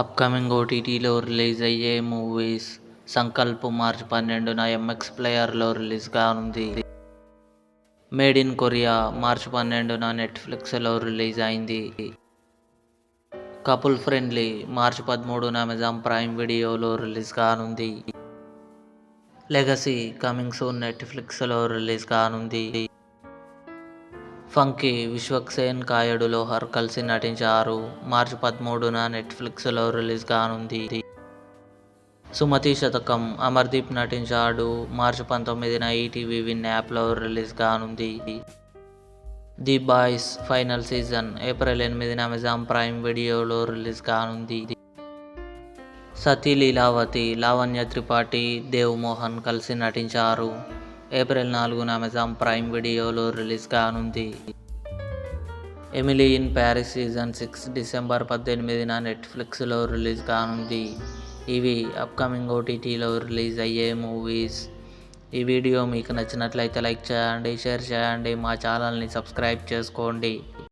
Upcoming ఓటీటీలో release అయ్యే movies. Sankalp మార్చి 12న MX ప్లేయర్లో release కానుంది. మేడ్ ఇన్ కొరియా మార్చి 12న నెట్ఫ్లిక్స్లో రిలీజ్ అయింది. కపుల్ ఫ్రెండ్లీ మార్చి 13న అమెజాన్ ప్రైమ్ వీడియోలో రిలీజ్ కానుంది. లెగసీ కమింగ్ సూన్ నెట్ఫ్లిక్స్లో రిలీజ్ కానుంది. ఫంకీ విశ్వక్సేన్ కాయడు లోహర్ కలిసి నటించారు. మార్చి 13న నెట్ఫ్లిక్స్లో రిలీజ్ కానుంది. సుమతి శతకం అమర్దీప్ నటించాడు. మార్చి 19న ఈటీవీ విన్ యాప్లో రిలీజ్ కానుంది. The boys final season April 8న అమెజాన్ ప్రైమ్ వీడియోలో రిలీజ్ కానుంది. సతీ లీలావతి లావణ్య త్రిపాఠి, దేవ్ మోహన్ కలిసి నటించారు. ఏప్రిల్ 4న అమెజాన్ ప్రైమ్ వీడియోలో రిలీజ్ కానుంది. Emily in Paris season 6 December 18న నెట్ఫ్లిక్స్లో రిలీజ్ కానుంది. ఇవి అప్కమింగ్ ఓటీటీలో రిలీజ్ అయ్యే మూవీస్. ఈ వీడియో మీకు నచ్చినట్లయితే లైక్ చేయండి, షేర్ చేయండి, మా ఛానల్ని సబ్స్క్రైబ్ చేసుకోండి.